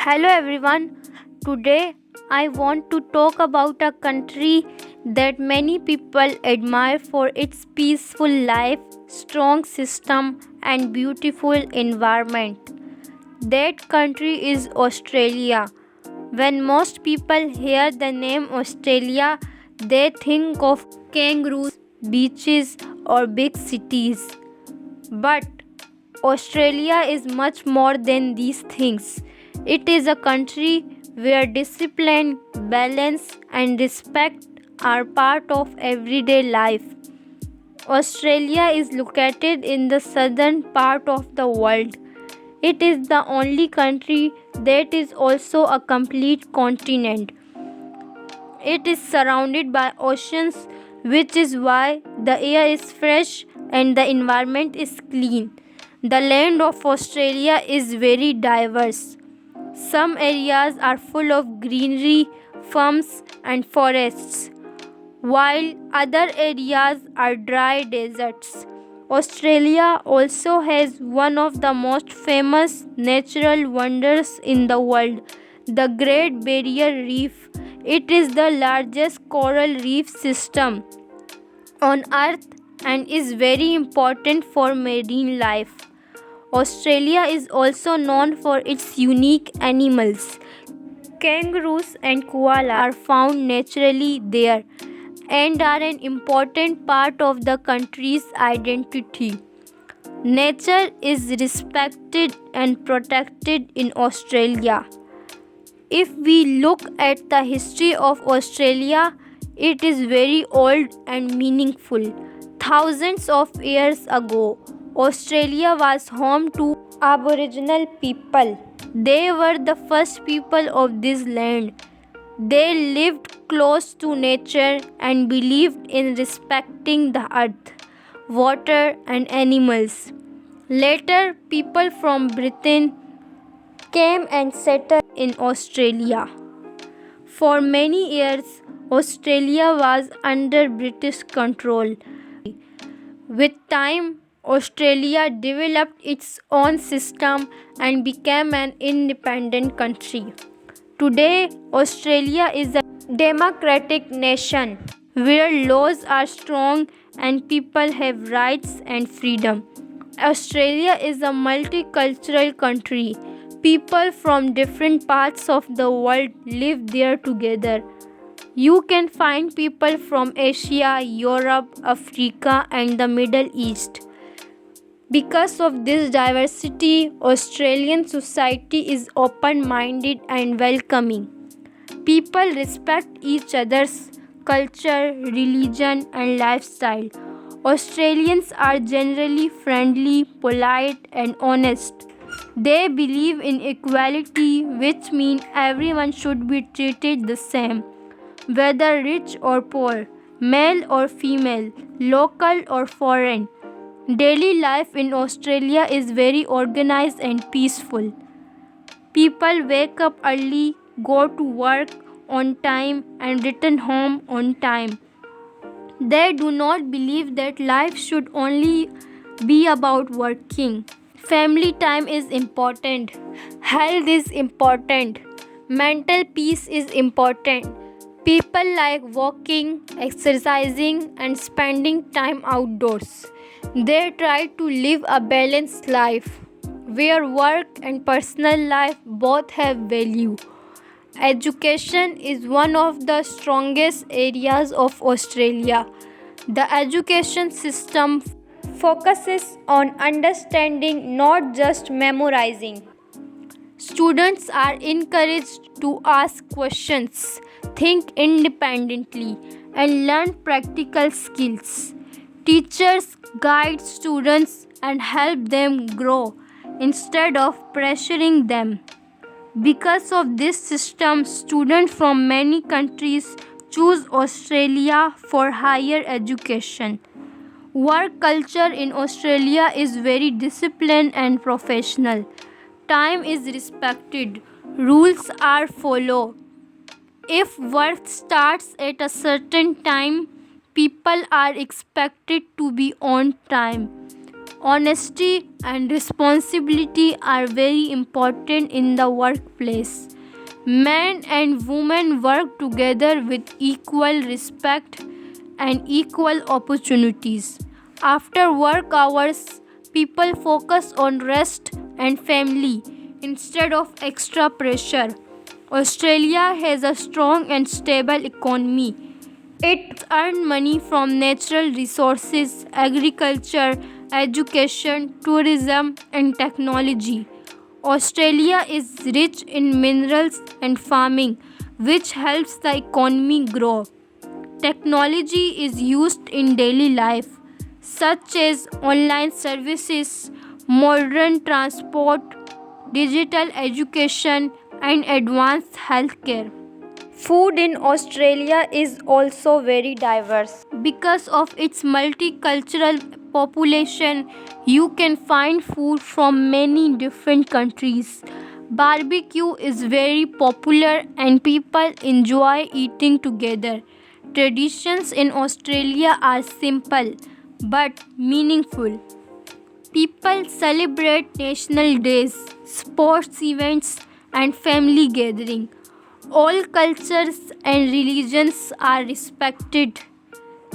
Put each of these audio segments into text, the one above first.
Hello everyone. Today I want to talk about a country that many people admire for its peaceful life, strong system and beautiful environment. That country is Australia. When most people hear the name Australia, they think of kangaroos, beaches or big cities. But Australia is much more than these things. It is a country where discipline, balance, and respect are part of everyday life. Australia is located in the southern part of the world. It is the only country that is also a complete continent. It is surrounded by oceans, which is why the air is fresh and the environment is clean. The land of Australia is very diverse. Some areas are full of greenery, farms, and forests, while other areas are dry deserts. Australia also has one of the most famous natural wonders in the world, the Great Barrier Reef. It is the largest coral reef system on Earth and is very important for marine life. Australia is also known for its unique animals. Kangaroos and koalas are found naturally there and are an important part of the country's identity. Nature is respected and protected in Australia. If we look at the history of Australia, it is very old and meaningful. Thousands of years ago, Australia was home to Aboriginal people. They were the first people of this land. They lived close to nature and believed in respecting the earth, water, and animals. Later, people from Britain came and settled in Australia. For many years, Australia was under British control. With time, Australia developed its own system and became an independent country. Today, Australia is a democratic nation where laws are strong and people have rights and freedom. Australia is a multicultural country. People from different parts of the world live there together. You can find people from Asia, Europe, Africa, and the Middle East. Because of this diversity, Australian society is open minded and welcoming. People respect each other's culture, religion, and lifestyle. Australians are generally friendly, polite, and honest. They believe in equality, which means everyone should be treated the same, whether rich or poor, male or female, local or foreign. Daily life in Australia is very organized and peaceful. People wake up early, go to work on time, and return home on time. They do not believe that life should only be about working. Family time is important. Health is important. Mental peace is important. People like walking, exercising, and spending time outdoors. They try to live a balanced life where work and personal life both have value. Education is one of the strongest areas of Australia. The education system focuses on understanding, not just memorizing. Students are encouraged to ask questions, think independently, and learn practical skills. Teachers guide students and help them grow instead of pressuring them. Because of this system, students from many countries choose Australia for higher education. Work culture in Australia is very disciplined and professional. Time is respected. Rules are followed. If work starts at a certain time, people are expected to be on time. Honesty and responsibility are very important in the workplace. Men and women work together with equal respect and equal opportunities. After work hours, people focus on rest and family instead of extra pressure. Australia has a strong and stable economy. It earns money from natural resources, agriculture, education, tourism, and technology. Australia is rich in minerals and farming, which helps the economy grow. Technology is used in daily life, such as online services, modern transport, digital education, and advanced healthcare. Food in Australia is also very diverse. Because of its multicultural population, you can find food from many different countries. Barbecue is very popular and people enjoy eating together. Traditions in Australia are simple but meaningful. People celebrate national days, sports events, and family gatherings. All cultures and religions are respected.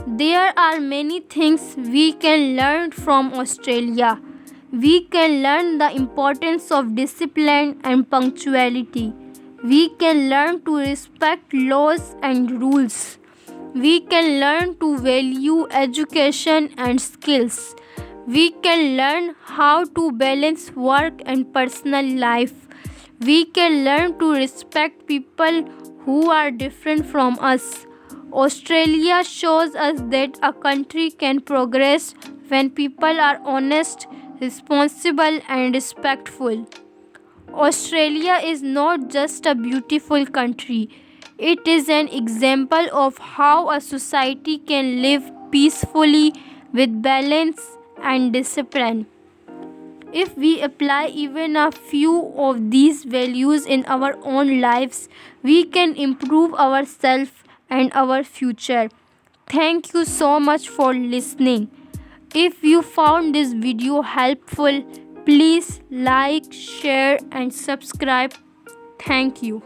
There are many things we can learn from Australia. We can learn the importance of discipline and punctuality. We can learn to respect laws and rules. We can learn to value education and skills. We can learn how to balance work and personal life. We can learn to respect people who are different from us. Australia shows us that a country can progress when people are honest, responsible, and respectful. Australia is not just a beautiful country, it is an example of how a society can live peacefully with balance and discipline. If we apply even a few of these values in our own lives, we can improve ourselves and our future. Thank you so much for listening. If you found this video helpful, please like, share, and subscribe. Thank you.